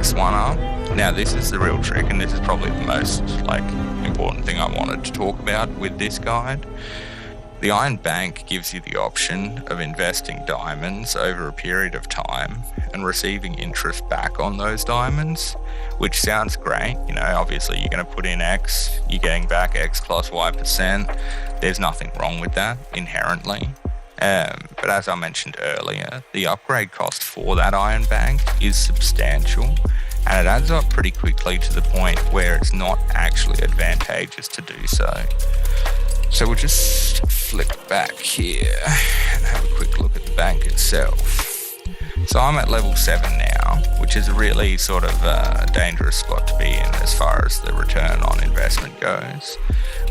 next one up. Now this is the real trick, and this is probably the most important thing I wanted to talk about with this guide. The Iron Bank gives you the option of investing diamonds over a period of time and receiving interest back on those diamonds, which sounds great. Obviously you're going to put in X, you're getting back X plus Y%. There's nothing wrong with that inherently. But as I mentioned earlier, the upgrade cost for that Iron Bank is substantial, and it adds up pretty quickly to the point where it's not actually advantageous to do so. So we'll just flick back here and have a quick look at the bank itself. So I'm at level 7 now, which is a really sort of dangerous spot to be in as far as the return on investment goes.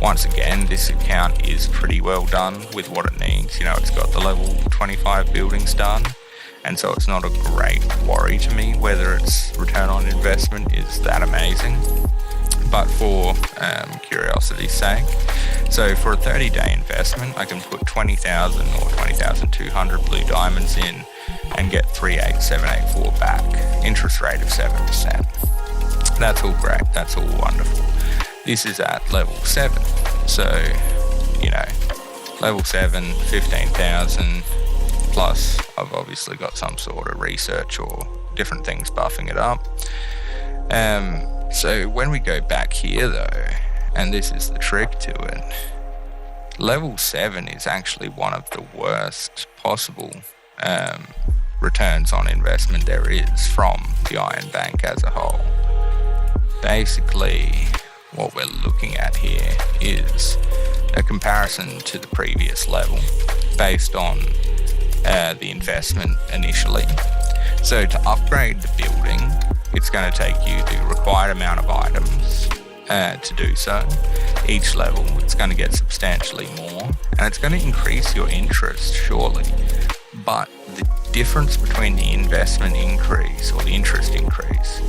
Once again, this account is pretty well done with what it needs. It's got the level 25 buildings done, and so it's not a great worry to me whether its return on investment is that amazing. But for curiosity's sake, so for a 30-day investment, I can put 20,000 or 20,200 blue diamonds in and get 38784 back, interest rate of 7%. That's all great, that's all wonderful. This is at level 7, so, level 7, 15,000, plus I've obviously got some sort of research or different things buffing it up. So when we go back here though, and this is the trick to it, level 7 is actually one of the worst possible returns on investment there is from the Iron Bank as a whole. Basically, what we're looking at here is a comparison to the previous level based on the investment initially. So to upgrade the building, it's going to take you the required amount of items to do so. Each level, it's going to get substantially more, and it's going to increase your interest, surely. But the difference between the investment increase or the interest increase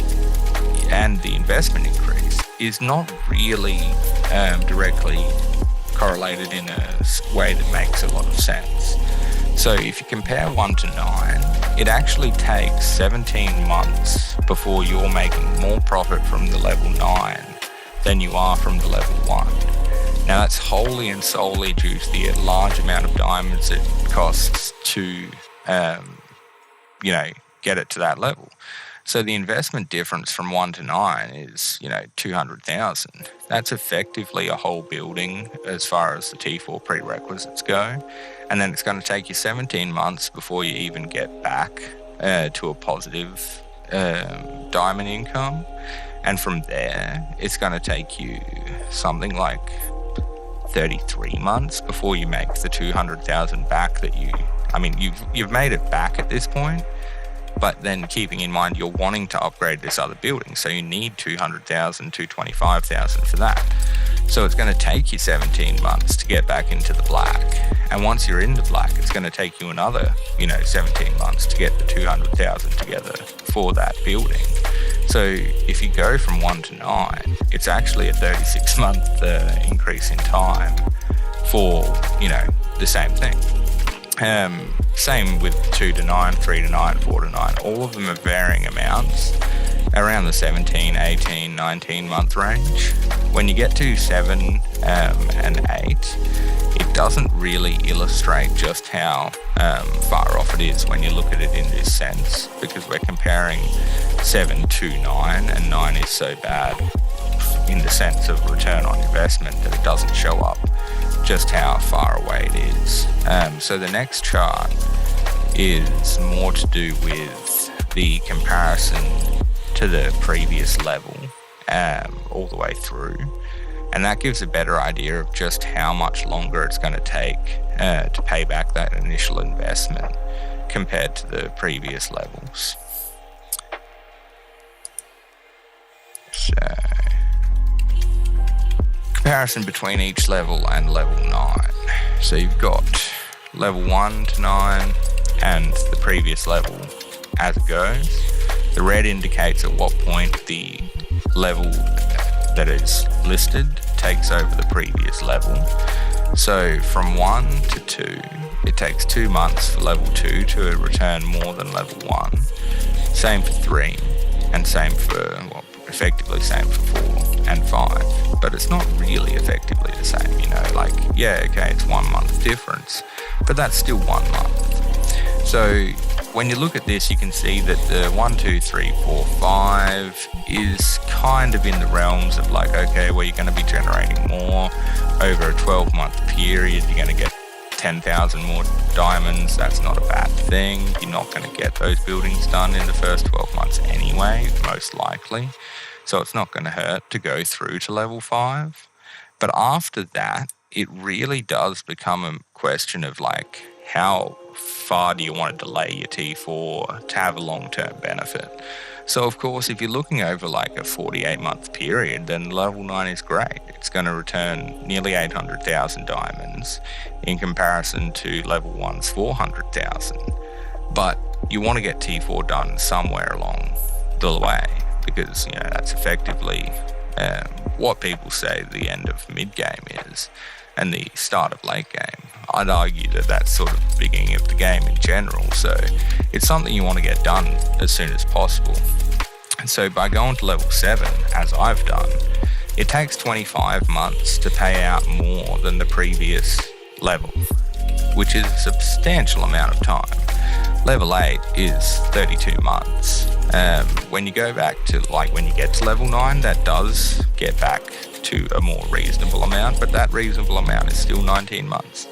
and the investment increase is not really directly correlated in a way that makes a lot of sense. So if you compare 1 to 9, it actually takes 17 months before you're making more profit from the level 9 than you are from the level 1. Now that's wholly and solely due to the large amount of diamonds it costs to, get it to that level. So the investment difference from 1 to 9 is, 200,000. That's effectively a whole building as far as the T4 prerequisites go. And then it's going to take you 17 months before you even get back to a positive diamond income. And from there, it's going to take you something like 33 months before you make the 200,000 back that you've made it back at this point. But then keeping in mind you're wanting to upgrade this other building, so you need 200,000, 225,000 for that. So it's going to take you 17 months to get back into the black. And once you're in the black, it's going to take you another, 17 months to get the 200,000 together for that building. So if you go from 1 to 9, it's actually a 36-month increase in time for, the same thing. Same with 2 to 9, 3 to 9, 4 to 9. All of them are varying amounts around the 17, 18, 19 month range. When you get to 7 and 8, it doesn't really illustrate just how far off it is when you look at it in this sense, because we're comparing 7 to 9, and 9 is so bad in the sense of return on investment that it doesn't show up just how far away it is. So the next chart is more to do with the comparison to the previous level all the way through, and that gives a better idea of just how much longer it's going to take to pay back that initial investment compared to the previous levels. So comparison between each level and level 9. So you've got level 1 to 9 and the previous level as it goes. The red indicates at what point the level that is listed takes over the previous level. So from 1 to 2, it takes 2 months for level 2 to return more than level 1. Same for 3. and effectively same for 4 and 5. But it's not really effectively the same, it's 1 month difference, but that's still 1 month. So when you look at this, you can see that the 1, 2, 3, 4, 5 is kind of in the realms of you're going to be generating more over a 12-month period. You're going to get 10,000 more diamonds. That's not a bad thing. You're not going to get those buildings done in the first 12 months anyway, most likely. So it's not going to hurt to go through to level 5. But after that, it really does become a question of how far do you want to delay your T4 to have a long-term benefit? So of course, if you're looking over a 48-month period, then level 9 is great. It's going to return nearly 800,000 diamonds in comparison to level 1's 400,000. But you want to get T4 done somewhere along the way, because that's effectively what people say the end of mid-game is, and the start of late game. I'd argue that that's sort of the beginning of the game in general, so it's something you want to get done as soon as possible. And so by going to level 7, as I've done, it takes 25 months to pay out more than the previous level, which is a substantial amount of time. Level 8 is 32 months. When you go back to, when you get to level 9, that does get back to a more reasonable amount, but that reasonable amount is still 19 months.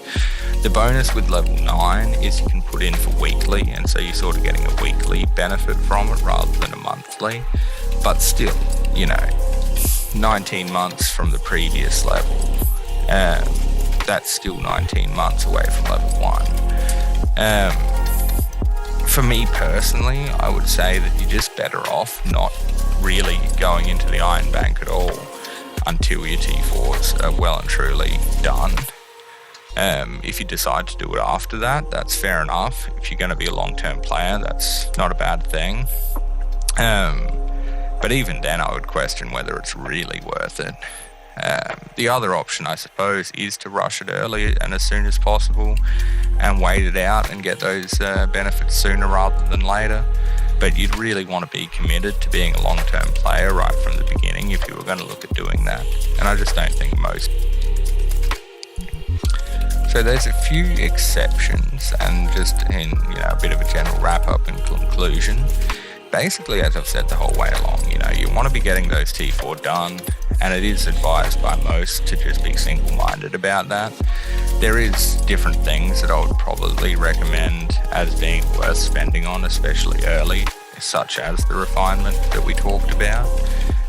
The bonus with level 9 is you can put in for weekly, and so you're sort of getting a weekly benefit from it rather than a monthly. But still, 19 months from the previous level, that's still 19 months away from level 1. For me personally, I would say that you're just better off not really going into the Iron Bank at all until your T4s are well and truly done. If you decide to do it after that, that's fair enough. If you're going to be a long-term player, that's not a bad thing. But even then, I would question whether it's really worth it. The other option, I suppose, is to rush it early and as soon as possible and wait it out and get those benefits sooner rather than later. But you'd really want to be committed to being a long-term player right from the beginning if you were going to look at doing that. And I just don't think most. So there's a few exceptions, and just in a bit of a general wrap-up and conclusion. Basically, as I've said the whole way along, you want to be getting those T4 done, and it is advised by most to just be single-minded about that. There is different things that I would probably recommend as being worth spending on, especially early, such as the refinement that we talked about.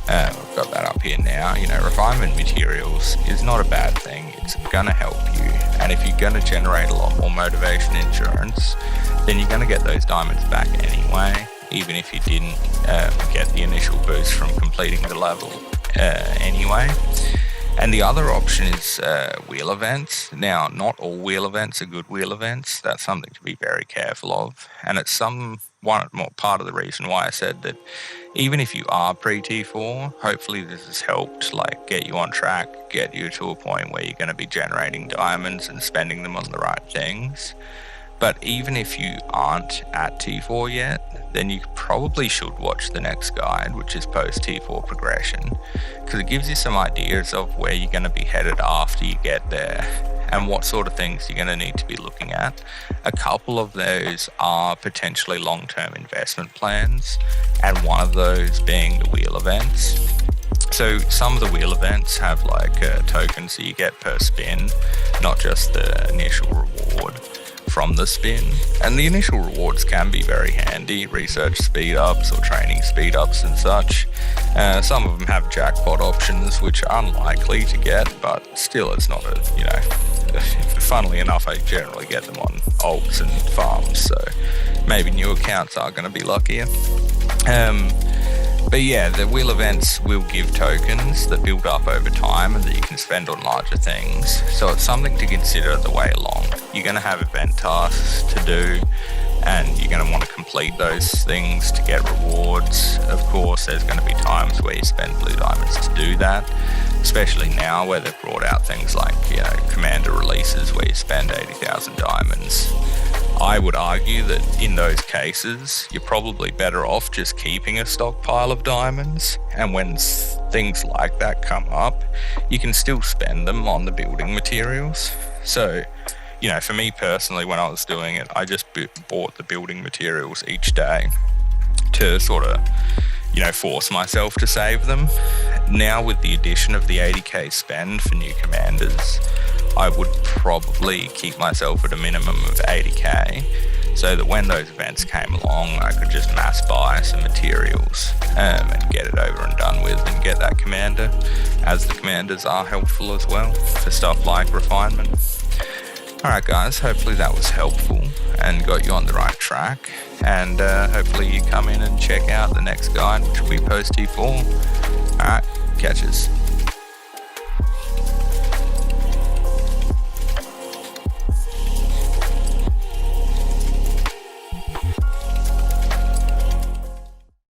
I've got that up here now. Refinement Materials is not a bad thing. It's going to help you. And if you're going to generate a lot more motivation insurance, then you're going to get those diamonds back anyway, even if you didn't get the initial boost from completing the level anyway. And the other option is wheel events. Now, not all wheel events are good wheel events. That's something to be very careful of. And it's part of the reason why I said that even if you are pre-T4, hopefully this has helped get you on track, get you to a point where you're going to be generating diamonds and spending them on the right things. But even if you aren't at T4 yet, then you probably should watch the next guide, which is post T4 progression, because it gives you some ideas of where you're going to be headed after you get there and what sort of things you're going to need to be looking at. A couple of those are potentially long-term investment plans, and one of those being the wheel events. So some of the wheel events have tokens that you get per spin, not just the initial reward from the spin. And the initial rewards can be very handy, research speed ups or training speed ups and such. Some of them have jackpot options, which are unlikely to get, but still it's not funnily enough, I generally get them on alts and farms, so maybe new accounts are going to be luckier. But yeah, the wheel events will give tokens that build up over time and that you can spend on larger things. So it's something to consider the way along. You're going to have event tasks to do, and you're going to want to complete those things to get rewards. Of course, there's going to be times where you spend blue diamonds to do that, especially now where they've brought out things like, commander releases where you spend 80,000 diamonds. I would argue that in those cases, you're probably better off just keeping a stockpile of diamonds, and when things like that come up, you can still spend them on the building materials. So, for me personally, when I was doing it, I just bought the building materials each day to sort of, force myself to save them. Now, with the addition of the 80k spend for new commanders, I would probably keep myself at a minimum of 80k, so that when those events came along, I could just mass buy some materials and get it over and done with and get that commander, as the commanders are helpful as well for stuff like refinement. Alright guys, hopefully that was helpful and got you on the right track, and hopefully you come in and check out the next guide, which will be post T4. Alright, catches.